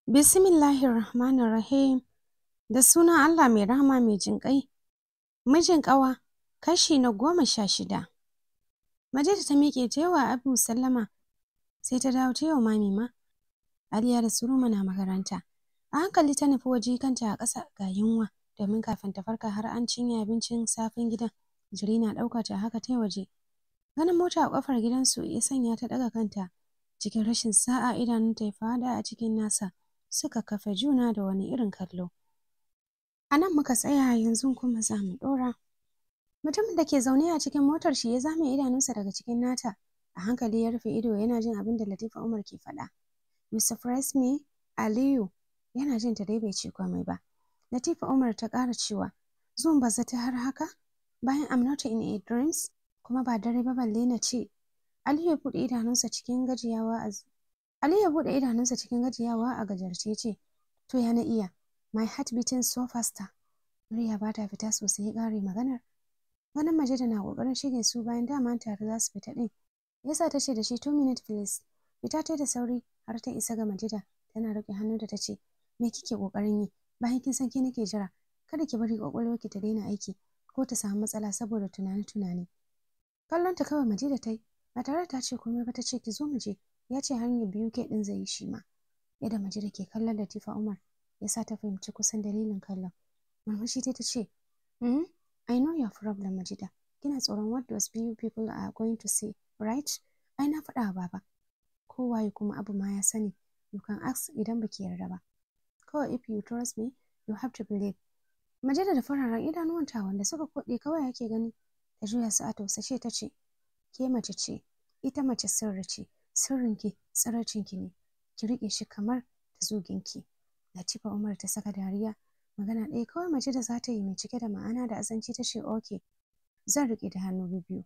Bismillahirrahmanirrahim. Da sunan Allah mai rahama mai jinƙai. Mijin ƙawa, kashi na 16. Majida ta miƙe ta yawa Abu sallama, sai ta dawo ta yawa mami ma. Aliya da Suruma na makaranta. A hankali ta nufi waje kanta a ƙasa ga yunwa, domin kafin ta farka har an cinye abincin safin gidan. Jiri na ɗauka ta haka ta waje. Ganin mota a ƙofar gidansu ya sanya ta ɗaga kanta. Cikin rashin sa'a idanunta ya fada a cikin nasa. Suka kafe juna da wani irin kallo. A nan muka tsaya, yanzu kuma za mu ɗora. Mutumin da ke zaune a cikin motar shi ya zame idanunsa daga cikin nata. A hankali ya rufe ido yana jin abin da Latifa Umar ke faɗa. You surprise me, Aliyu. Yana jin ta dai bai ce komai ba. Latifa Umar ta ƙara cewa, zuwan ba zata har haka? Bayan I'm not in a dreams, kuma ba dare ba balle na ce. Aliyu ya buɗe idanunsa cikin gajiyawa a gajarce ce, to ya na iya, my heart beating so faster. Murya ba ta fita sosai ya ƙare maganar. Ganin Majida na ƙoƙarin shige su bayan dama tare za su fita ɗin. Yasa ta ce da shi 2 minutes please. Fita ta da sauri har ta isa ga Majida, tana riƙe hannu da ta ce, me kike ƙoƙarin yi? Bayan kin san ke nake jira, kada ki bari ƙwaƙwalwarki ta daina aiki ko ta samu matsala saboda tunani. Kallon ta kawai Majida ta yi, ba tare da ta ce komai ba ta ce ki zo mu je. Ya ce hanyar biyu ke ɗin zai yi shi ma. Yadda Majida ke kallon Latifa Umar ya sa ta fahimci kusan dalilin kallon. Murmushi ta ce, I know your problem Majida. Kina tsoron what those few people are going to say, right? Ai na faɗa wa baba. Kowaye kuma abu ma ya sani. You can ask idan baki yarda ba. Kawai if you trust me, you have to believe. Majida da fararen idanuwanta wanda suka koɗe kawai yake gani. Ta juya su a tausashe ta ce, ke mace ce, ita mace sirri ce, sirrinki tsiraicinki ne. Ki riƙe shi kamar tazuginki. Latifa Umar ta saka dariya. Magana ɗaya kawai Majida za ta yi mai cike da ma'ana da azanci ta ce okay. Zan riƙe da hannu biyu.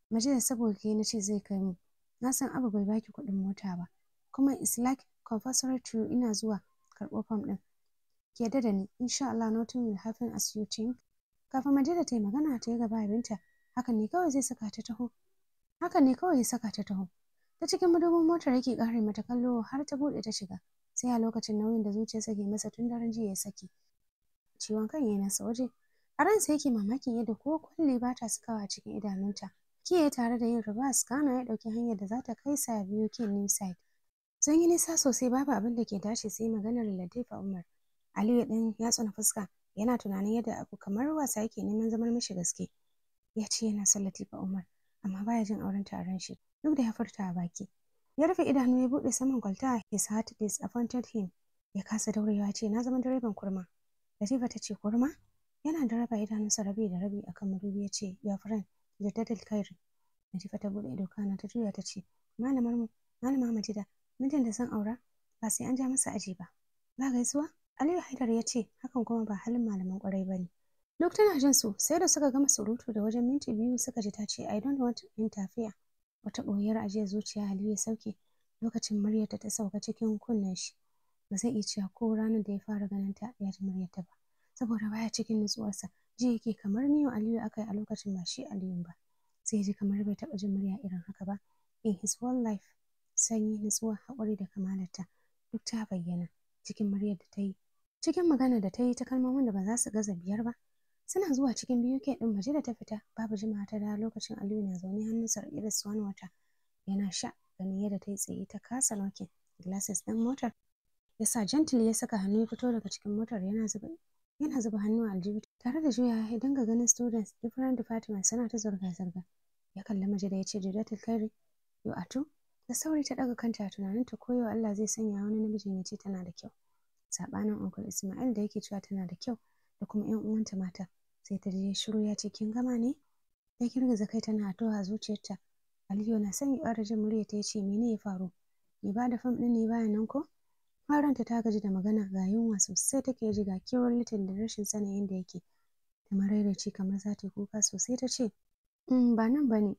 Majida saboda ke na ce zai kai mu. Na san Abu bai baki kuɗin mota ba. Kuma it's like compulsory to you, ina zuwa karɓo fam ɗin. Ki yarda da ni, insha Allah nothing will happen as you think. Kafin Majida ta yi magana ta yi gaba abinta, hakan ne kawai ya saka ta taho. Ta cikin madubin motar yake ƙare mata kallo har ta buɗe ta shiga. Sai a lokacin nauyin da zuciyarsa ke masa tun daren jiya ya saki. Ciwon kan ya nasa waje. A ransa yake mamakin yadda ko kwalli ba ta sakawa a cikin idanunta. Kiyaye tare da yin ribas kana ya ɗauki hanyar da za ta kai sa biyu kin new side. Sun yi nisa sosai babu abin da ke dace sai maganar Latifa Umar. Aliyu ɗin ya tsona fuska yana tunanin yadda abu kamar wasa yake neman zamar mishi gaske. Ya ce yana son Latifa Umar amma baya jin auren taron shi duk da ya furta a baki. Ya rufe idanu ya buɗe saman kwalta, his heart disappointed him. Ya kasa daurewa ce na zama direban kurma. Latifa ta ce kurma? Yana da raba idanunsa rabi da rabi akan madubi ya ce your friend Jaddatul Khairi. Latifa ta buɗe ido kana ta juya ta ce malama Majida, mijin da zan aura ba sai an ja masa aji ba. Ba gaisuwa? Aliyu Haidar ya ce hakan kuma ba halin malaman kwarai ba ne. Duk tana jin su sai da suka gama surutu da wajen minti 2 suka ji ta ce I don't want to interfere. Wata ɓoyar ajiyar zuciya Aliyu ya sauke lokacin muryarta ta sauka cikin kunnen shi. Ba zai iya cewa ko ranar da ya fara ganin ta ya ji muryarta ba. Saboda baya cikin nutsuwarsa ji yake kamar niyo Aliyu aka yi a lokacin ba shi Aliyu ba. Sai ji kamar bai taɓa jin murya irin haka ba. In his whole life, sanyi, nutsuwa, haƙuri da kamalarta duk ta bayyana cikin muryar da ta yi. Cikin magana da ta yi ta kalmomin da ba za su gaza 5 ba. Suna zuwa cikin biyu ke ɗin Majida ta fita babu jimawa ta da lokacin Aliyu na zaune hannunsa riƙe da swan wata. Yana sha ganin yadda ta yi tsaye ta kasa nokin glasses ɗin motar. Ya sa gently ya saka hannu ya fito daga cikin motar yana zuba hannu a aljihu tare da juya ya dinga ganin students different departments suna ta zirga-zirga. Ya kalli Majida ya ce Jaddatul Khairi, you are too? Da sauri ta ɗaga kanta tunaninta ko yau Allah zai sanya wani namijin ya ce tana da kyau. Saɓanin Uncle Ismail da yake cewa tana da kyau da kuma 'yan uwanta mata. Sai ta je shiru ya ce kin gama ne? Ta girgiza kai tana addu'a a zuciyarta. Aliyu na son ya ƙara jin murya ta ce mene ya faru? Ni ba da fam ɗin ne bayan nan ko? Faranta ta gaji da magana ga yunwa sosai take ji ga kewar litin da rashin sanin inda yake. Ta maraidaici kamar za ta yi kuka sosai ta ce ba nan ba ne.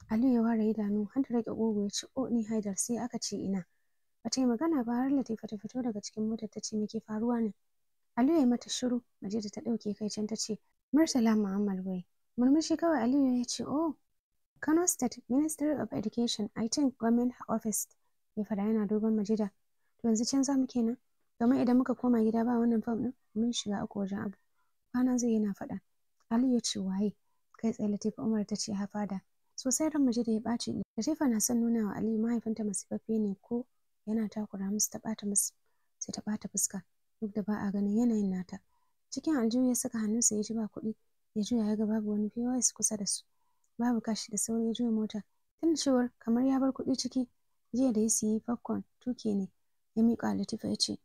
Aliyu ya ware idanu har da rage ƙugu ya ce ni Haidar sai aka ce ina. Ba ta yi magana ba har Latifa ta fito daga cikin motar ta ce me ke faruwa ne? Aliyu ya mata shiru. Majida ta ɗauke kai can ta ce Murtala Muhammad wai. Murmushi kawai Aliyu ya ce Kano State Ministry of Education, I think Government Office, ya faɗa yana dogon Majida. To yanzu can za mu kenan? Domin idan muka koma gida ba wannan fam ɗin mun shiga uku wajen abu. Kwana zai yana faɗa. Ali ya ce waye? Kai tsaye Latifa Umar ta ce hafada. Sosai ran Majida ya ɓaci. Latifa na son nuna wa Aliyu mahaifinta masifaffe ne ko yana takura musu ta ɓata musu. Sai ta ɓata fuska duk da ba a ganin yanayin nata. Cikin aljihu ya saka hannunsa ya ji ba kuɗi. Ya juya ya ga babu wani POS kusa da su. Babu kashi da sauri ya juya mota. Tun cewar kamar ya bar kuɗi ciki. Jiya da ya siyi popcorn tuke ne. Ya miƙa Latifa ya ce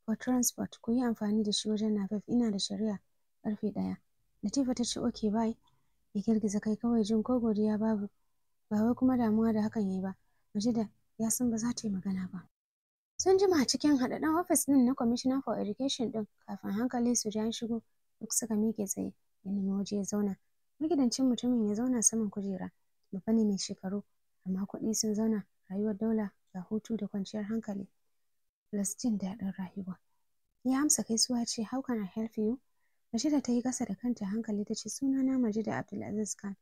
for transport ku yi amfani da shi wajen nafef ina da shari'a ƙarfe 1. Latifa ta ce okay bye. Ya girgiza kai kawai jin ko godiya babu. Ba wai kuma damuwa da hakan yayi ba. Majida ya san ba za ta yi magana ba. Sun jima cikin haɗaɗɗen ofis ɗin na Commissioner for Education ɗin kafin hankali su ji an shigo duk suka miƙe tsaye ya nemi waje ya zauna. Magidancin mutumin ya zauna saman kujera. Babba ne mai shekaru amma kuɗi sun zauna rayuwar daula ga hutu da kwanciyar hankali. Plus jin daɗin rayuwa. Ya amsa gaisuwa ce how can I help you? Majida ta yi ƙasa da kanta hankali ta ce sunana Majida Abdulaziz Khan.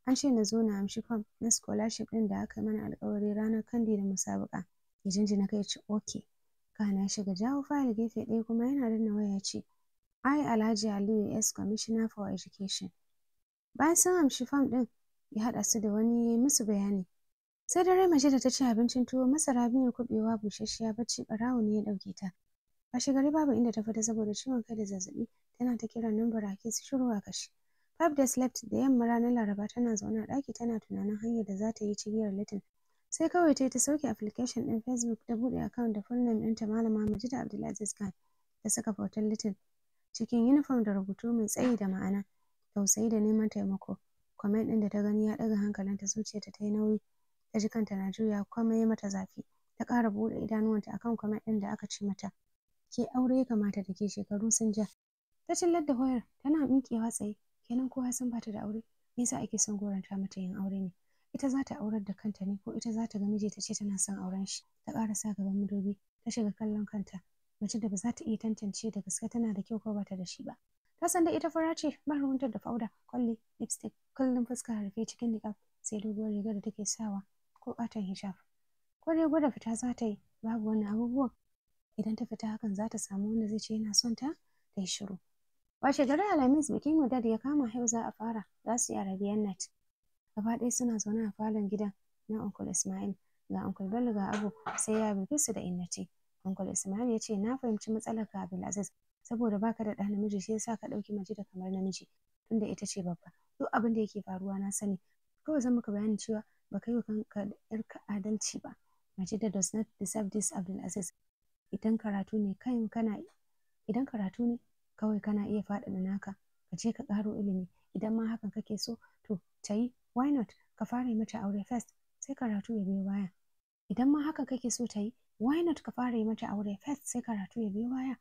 An ce na zo na amshi fam na scholarship ɗin da aka mana alƙawari ranar kandi da musabaƙa. Ya jinjina kai ce okay. Kana ya shiga jawo fayil gefe ɗaya kuma yana danna waya ya ce I Alhaji Aliyu S Commissioner for Education. Bayan sun amshi fam ɗin ya haɗa su da wani ya musu bayani. Sai dare Majida ta ci abincin tuwo masara miyar kuɓewa busasshiya bacci ɓarawo ne ya ɗauke ta. Washe gari babu inda ta fita saboda ciwon kai da zazzaɓi tana ta kiran lambar Rake su shiru a kashi. 5 days left da yamma ranar Laraba tana zaune a ɗaki tana tunanin hanyar da za ta yi cigiyar Litin. Sai kawai ta yi ta sauke application ɗin Facebook ta buɗe account da full name ɗinta Malama Majida Abdulaziz Khan ta saka hoton Litin cikin uniform da rubutu mai tsayi da ma'ana tausayi da neman taimako. Comment ɗin da ta gani ya ɗaga hankalinta zuciyarta ta yi nauyi. Ta ji kanta na juya komai ya mata zafi. Ta ƙara buɗe idanuwanta akan comment ɗin da aka ce mata ke aure ya kamata da ke shekaru sun ja. Ta cillar da wayar tana miƙewa tsaye kenan kowa sun bata da aure me yasa ake son goranta mata yin aure ne ita za ta aurar da kanta ne ko ita za ta ga miji ta ce tana son auren shi. Ta ƙara sa gaban madubi ta shiga kallon kanta mace da ba za ta iya tantance da gaske tana da kyau ko ba ta da shi ba. Ta san da ita fara ce ba ruwanta da fauda kwalli lipstick kullum fuska rufe cikin niqab sai doguwar riga da take sawa ko ƙaton hijab. Ko dai gwada fita za ta yi babu wani abubuwan idan ta fita hakan za ta samu wanda zai ce yana son ta ta yi shiru. Washe gari Alhamis bikin Wadad ya kama yau za a fara za su yi Arabian night. Gaba ɗaya suna zaune a falon gidan na Uncle Ismail ga Uncle Bello ga Abu sai ya buge su da Innati. Uncle Ismail ya ce na fahimci matsalar ka Abdulaziz saboda baka da ɗa namiji shi yasa ka ɗauki Majida kamar namiji tunda ita ce babba. Duk abin da yake faruwa na sani. Kawai zan maka bayanin cewa baka yi wa kanka da ‘yarka adalci ba. Majida does not deserve this Abdulaziz. Idan karatu ne kawai kana iya faɗaɗa naka ka je ka ƙaro ilimi idan ma hakan kake so to ta yi why not ka fara mata aure first sai karatu ya biyo baya. Idan ma hakan kake so ta yi why not ka fara mata aure first sai karatu ya biyo baya.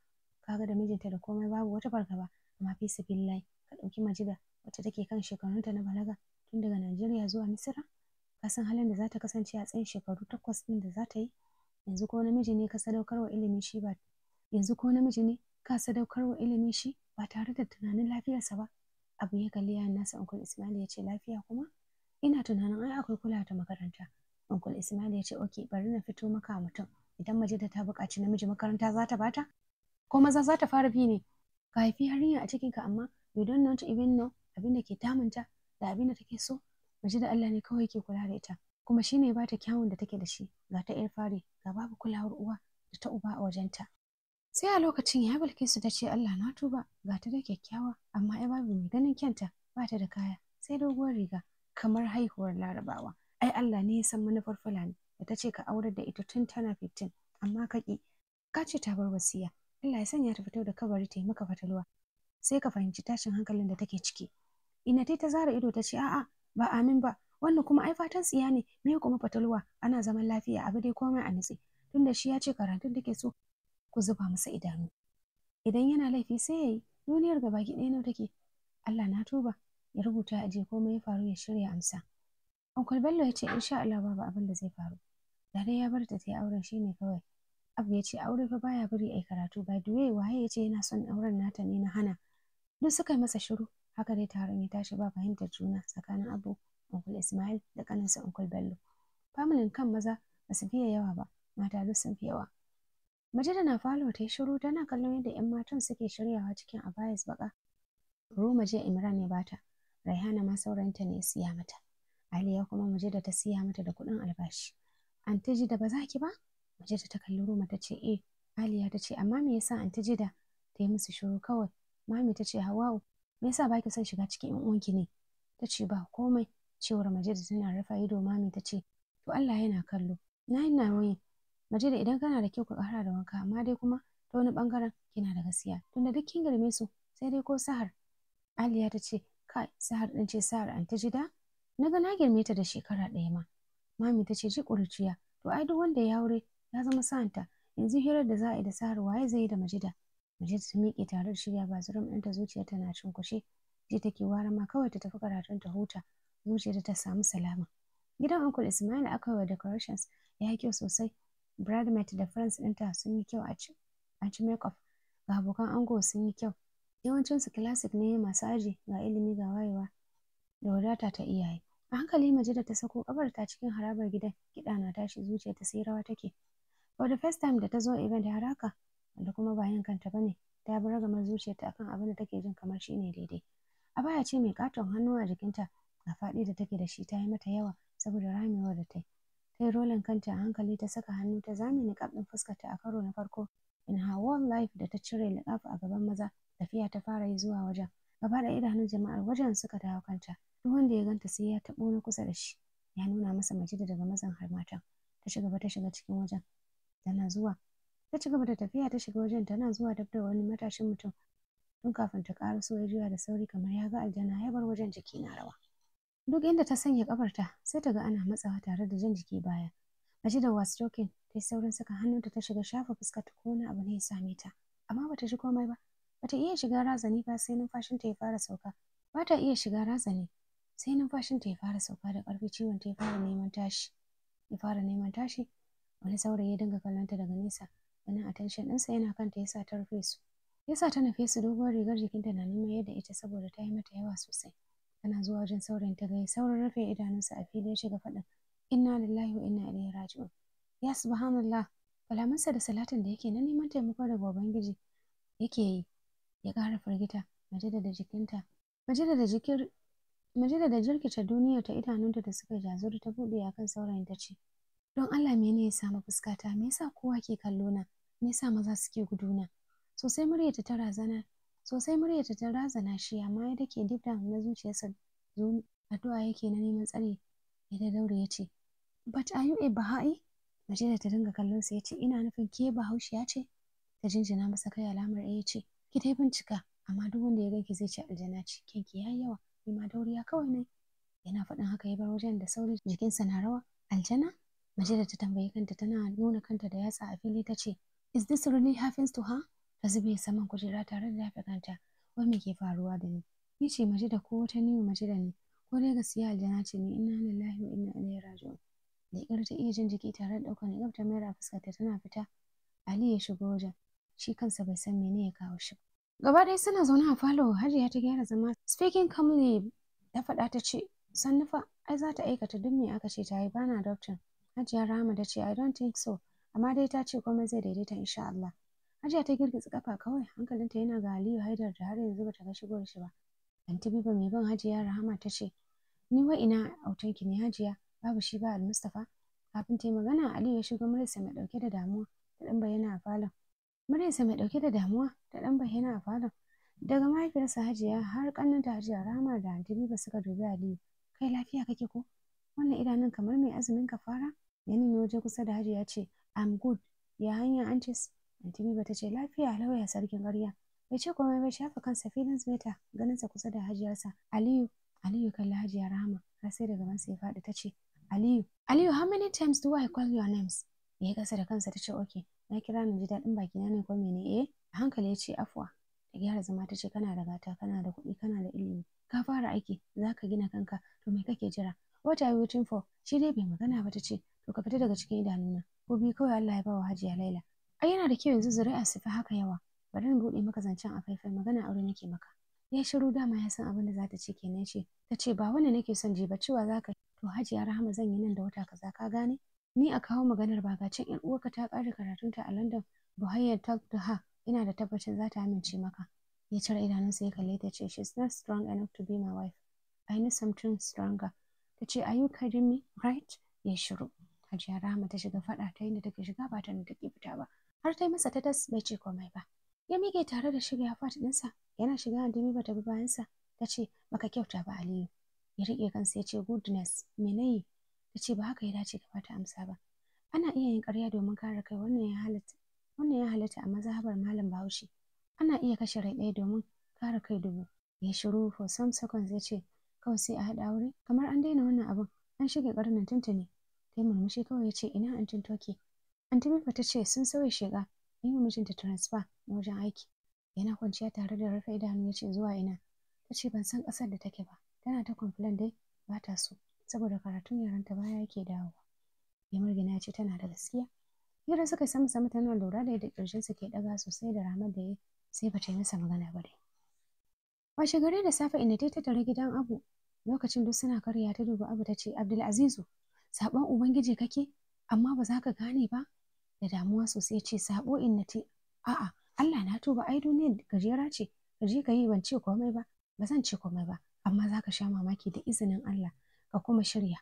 Kaga da mijinta da komai babu wata fargaba amma fi sabilillahi ka ɗauki Majida wacce take kan shekarunta na balaga tun daga Najeriya zuwa Misira. Ka san halin da za ta kasance a tsayin shekaru 8 ɗin da za ta yi. Yanzu ko namiji ne ka sadaukarwa ilimi shi ba tare da tunanin lafiyarsa ba. Abu ya kalli yayan nasa Uncle Ismail ya ce lafiya kuma ina tunanin ai akwai kula ta makaranta. Uncle Ismail ya ce okay bari na fito maka mutum idan Majida ta buƙaci namiji makaranta za ta bata ko maza za ta fara bi ne. Ka haifi yarinya a cikinka amma you don't not even know abin da ke damunta da abin da take so. Majida Allah ne kawai ke kula da ita kuma shi ne ba ta kyawun da take da shi ga ta ‘yar fari ga babu kulawar uwa da ta uba a wajenta. Sai a lokacin ya Bilkisu ta ce Allah na tuba ga ta da kyakkyawa amma ai babu mai ganin kyanta ba ta da kaya sai doguwar riga kamar haihuwar Larabawa. Ai Allah ne ya san manufar Fulani da ta ce ka aurar da ita tun tana 15 amma ka ƙi ka ce ta bar wasiya. Allah ya sanya ta fito da kabari ta yi maka fatalwa sai ka fahimci tashin hankalin da take ciki. Inati ta zara ido ta ce a'a ba amin ba wannan kuma ai fatan tsiya ne me kuma fatalwa ana zaman lafiya abu dai komai a nutse tunda shi ya ce karatun take so ku zuba masa idanu idan yana laifi sai yayi duniyar gabaki ɗaya nawa take. Allah na tuba ya rubuta a je komai ya faru ya shirya amsa. Uncle Bello ya ce insha Allah babu abin da zai faru da dai ya bar ta yi auren shi ne kawai. Abu ya ce aure fa baya bari ai karatu by the way waye ya ce yana son auren nata ne na hana. Duk suka yi masa shiru haka dai taron ya tashi ba fahimtar juna tsakanin Abu Uncle Ismail da ƙaninsa Uncle Bello. Familin kan maza ba su fiye yawa ba, mata duk sun fi yawa. Majida na falo ta yi shiru tana kallon yadda 'yan matan suke shiryawa cikin abayas baka. Ruma jiya Imran ya bata, Raihana ma saurayinta ne ya siya mata. Aliya kuma Majida ta siya mata da kuɗin albashi. Anti Jida ba za ki ba? Majida ta kalli Ruma ta ce eh. Aliya ta ce amma me yasa Anti Jida ta yi musu shiru kawai? Mami ta ce Hawwa'u me yasa baki son shiga cikin 'yan uwanki ne? Ta ce ba komai. Cewar Majida tana rufe ido. Mami ta ce to Allah yana kallo. Na yi nauyi. Majida idan kana da kyau ka ƙara da wanka amma dai kuma ta wani ɓangaren kina da gaskiya tunda duk kin girme su sai dai ko Sahar. Aliya ta ce kai Sahar ɗin ce Sahar Anti Jida? Na ga na girme ta da shekara ɗaya ma. Mami ta ce ji ƙuruciya to ai duk wanda ya aure ya zama sa'anta. Yanzu hirar da za a yi da Sahar waye zai yi da Majida? Majida ta miƙe tare da shirya bazurum ɗinta zuciyarta na cunkushe. Ji take wara ma kawai ta tafi karatun ta huta. Zuciyarta ta samu salama. Gidan Uncle Ismail aka yi wa decorations ya yi kyau sosai. Bridesmaid da friends ɗinta sun yi kyau a ci make-up. Ga abokan ango sun yi kyau. Yawancinsu classic ne masu aji ga ilimi ga wayewa da wadata ta iyaye. A hankali Majida ta sako kafarta cikin harabar gidan. Kiɗa na tashi zuciyarta sai rawa take. For the first time da ta zo event har haka wanda kuma ba yin kanta bane ta bi ragamar zuciyarta akan abin da take jin kamar shine daidai. Abaya ce mai katon hannu a jikinta ga faɗi da take da shi ta yi mata yawa saboda ramewar da ta yi. Ta yi rolin kanta a hankali ta saka hannu ta zame niƙaf ɗin fuskarta a karo na farko in her whole life da ta cire niƙaf a gaban maza. Tafiya ta fara yi zuwa wajen. Gaba da idanun jama'ar wajen suka dawo kanta. Duk wanda ya ganta sai ya taɓo na kusa da shi. Ya nuna masa Majida daga mazan har matan. Ta shiga cikin wajen. Tana zuwa. Ta ci gaba da tafiya ta shiga wajen tana zuwa dab da wani matashin mutum. Tun kafin ta ƙaraso ya juya da sauri kamar ya ga aljanna ya bar wajen jiki na rawa. Duk inda ta sanya kafarta sai ta ga ana matsawa tare da jan jiki baya. Majida was joking. Ta yi saurin saka hannunta ta shiga shafa fuskarta ko wani abu ne ya same ta. Amma bata ji komai ba. Bata iya shiga razani ba sai numfashinta ya fara sauka. Bata iya shiga razani sai numfashinta ya fara sauka da ƙarfi ciwon ta ya fara neman tashi. Wani saurayi ya dinga kallonta daga nesa. Ganin attention ɗinsa yana kanta yasa ta rufe su. Yasa ta nufe su doguwar rigar jikinta na neman yadda ita saboda ta yi mata yawa sosai. Tana zuwa wajen saurayin ta ga saurin rufe idanunsa a fili ya shiga faɗin inna lillahi wa inna ilaihi raji'un. Ya subhanallah. Kalamansa da salatin da yake na neman taimako daga Ubangiji yake yi. Ya ƙara firgita. Majida da jirkita duniyar ta idanunta da suka jazuri ta buɗe akan saurayin ta ce don Allah mene ya samu fuskata me yasa kowa ke kallo na me yasa maza suke guduna. Sosai muryarta ta razana shi amma ya dake deep down na zuciyarsa addu'a yake na neman tsare. Ya da daure ya ce but are you a Baha'i? Majida ta dinga kallon sa ya ce ina nufin ke Bahaushiya ce? Ta jinjina masa kai alamar ya ce ki dai bincika amma duk wanda ya ganki zai ce aljana ce kyanki yayi yawa ni ma dauriya kawai ne. Yana faɗin haka ya bar wajen da sauri jikinsa na rawa. Aljana? Majida ta tambayi kanta tana nuna kanta da yatsa a fili ta ce is this really happens to her? Ta zube saman kujera tare da dafe kanta. Wai me ke faruwa da ni? Ni ce Majida ko wata niyu Majida ne? Ko dai gaskiya aljana ce ni inna lillahi wa inna ilaihi raji'un. Da ƙyar ta iya jin jiki tare da ɗaukar niƙaf ta mayar a fuskarta tana fita. Ali ya shigo wajen. Shi kansa bai san mene ya kawo shi. Gaba ɗaya suna zaune a falo. Hajiya ta gyara zama. Speaking calmly ta faɗa ta ce sannu fa ai za ta aikata duk me aka ce ta yi bana doctor. Hajiya Rahama ta ce I don't think so amma dai ta ce komai zai daidaita insha Allah. Hajiya ta girgiza kafa kawai hankalinta yana ga Aliyu Haidar da har yanzu bata ga shigowar shi ba. Anti Biba mai bin Hajiya Rahama ta ce ni wa ina autanki ne Hajiya babu shi ba Almustafa. Kafin ta yi magana Aliyu ya shigo muryarsa mai ɗauke da damuwa ta ɗan bayyana a falon. Daga mahaifiyarsa Hajiya har ƙannenta Hajiya Rahama da Anti Biba suka dubi Aliyu. Kai lafiya kake ko? Wannan idanun kamar mai azumin kafara? Ya nemi waje kusa da Hajiya ce I'm good. Ya hanya antis? Anti Biba ta ce lafiya lauya sarkin ƙarya. Bai ce komai bai shafa kansa filin beta ganinsa kusa da Hajiyarsa. Aliyu kalli Hajiya Rahama har sai da gabansa ya faɗi ta ce Aliyu how many times do I call your names? Ya yi ƙasa da kansa ta ce okay na kira ni ji daɗin bakina ne ko mene a hankali ya ce afwa. Ta gyara zama ta ce kana da gata kana da kuɗi kana da ilimi ka fara aiki za ka gina kanka to me kake jira what are you waiting for? Shi dai bai magana ba ta ce to ka fita daga cikin idanuna ko biyu kawai Allah ya ba wa Hajiya Laila. Ai yana da kyau yanzu zuri'a su fi haka yawa. Bari in buɗe maka zancen a faifai magana aure nake maka. Ya shiru, dama ya san abin da za ta ce kenan ce. Ta ce ba wani nake son ji ba, cewa za ka to Hajiya Rahama zan yi nan da wata kaza, ka gane? Ni a kawo maganar ba ga can 'yar uwarka ta ƙare karatunta a London. Buhayyar ta ha ina da tabbacin za ta amince maka. Ya cire idanunsa ya kalle ta ce, she's not strong enough to be my wife. I need something stronger. Ta ce, are you kidding me, right? Ya shiru. Hajiya Rahama ta shiga faɗa ta yadda take shiga ba ta da take fita ba. Har ta yi masa ta tas bai ce komai ba. Ya miƙe tare da shirya fat ɗinsa. Yana shiga Andimi ba ta bi bayansa. Ta ce, baka kyauta ba Aliyu. Ya riƙe kansa ya ce, goodness, me na yi? Ta ce, ba haka ya dace ka bata amsa ba. Ana iya yin ƙarya domin kare kai, wannan ya halatta a mazhabar Malam Bahaushe. Ana iya kashe rai ɗaya domin kare kai dubu. Ya shiru for some seconds ya ce, kawai sai a haɗa aure? Kamar an daina wannan abin, an shige ƙarnin tuntuni. Ta yi murmushi kawai ya ce, ina antin Toki? Anti Bifa ta ce, sun sauya shiga, an yi mijinta transfer na wajen aiki. Yana kwanciya tare da rufe idanu ya ce, zuwa ina? Ta ce, ban san ƙasar da take ba. Tana ta complain dai ba ta so, saboda karatun yaranta baya yake dawowa. Ya murgina ya ce, tana da gaskiya. Hira suka sama tana lura da yadda ƙirjinsa ke ɗaga sosai da ramar da ya sai ba ta yi masa magana ba dai. Washe gari da safe inda ta tare gidan Abu, lokacin duk suna karya ta duba Abu ta ce, Abdulazizu, saɓon Ubangiji kake, amma ba za ka gane ba? Da damuwa sosai ce, saɓo Innati, a'a, Allah na tuba, ai duniyar gajera ce, ka je ka yi, ban ce komai ba, ba zan ce komai ba, amma za ka sha mamaki da izinin Allah, ka kuma shirya.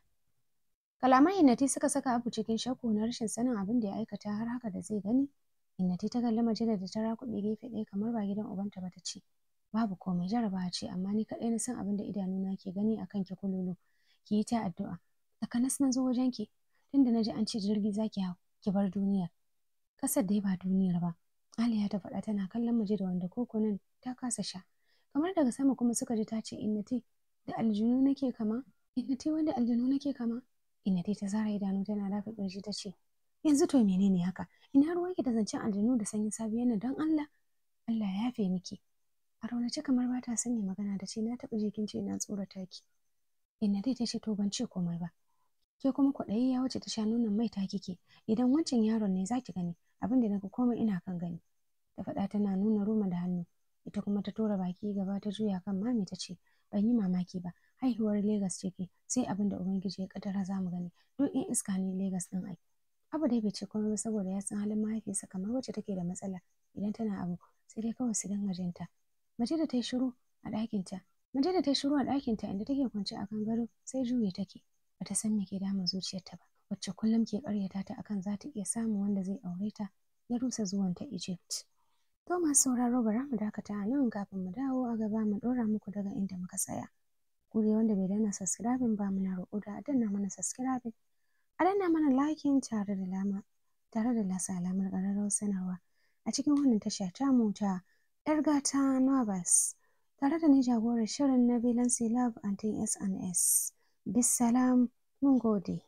Kalaman Innati suka saka Abu cikin shakku na rashin sanin abin da ya aikata har haka da zai gani. Innati ta kalli Majida da ta rakuɓe gefe ɗaya kamar ba gidan ubanta ba ta ce, babu komai, jarabawa ce, amma ni kaɗai na san abin da idanuna ke gani a kan ki kululu. Ki yi ta addu'a. Takanas na zo wajen ki, tunda na ji an ce jirgi za ki hau, ki bar duniyar. Ƙasar dai ba duniyar ba. Aliya ta faɗa tana kallon Majida wanda kokunan ta kasa sha. Kamar daga sama kuma suka ji ta ce, Innati, da aljanu nake kama? Innati, wanda aljanu nake kama? Innati ta zara idanu tana dafa ƙirji ta ce, yanzu to menene haka? Ina ruwanki da zancen aljanu da sanyin safiyar nan, don Allah? Allah ya yafe miki. A raunace kamar ba ta sanya magana da ce, na taɓa jikin ce na tsorata ki. Innati ta ce, to ban ce komai ba. Ke kuma kwaɗayi ya wuce ta sha nonon mai ta kike. Idan wancan yaron ne za ki gani, abin da naga komai ina kan gani. Ta faɗa tana nuna Roma da hannu. Ita kuma ta tura baki gaba ta juya kan mami ta ce, ban yi mamaki ba, haihuwar Legas ce ke, sai abin da Ubangiji ya kaddara za mu gani. Duk in iska ne Legas ɗin ai. Abu dai bai ce komai ba saboda ya san halin mahaifiyarsa kamar wacce take da matsala. Idan tana abu, sai dai kawai su dinga jinta. Majida ta yi shiru a ɗakinta. Majida ta yi shiru a ɗakinta inda take kwance a kan gado sai juye take. Bata san me ke damun zuciyarta ba. Wacce kullum ke ƙaryata ta akan za ta iya samun wanda zai aure ta, ya rusa zuwanta Egypt. To masu sauraro bara mu dakata a nan kafin mu dawo a gaba mu ɗora muku daga inda muka tsaya. Ku dai wanda bai danna subscribing ba muna roƙo da a danna mana subscribing. A danna mana liking tare da lasa alamar ƙararrawar sanarwa a cikin wannan tasha tamu ta 'yar gata Novels. Tare da ni jagorar shirin Nabilan Love and S&S. Bisalam, mun gode.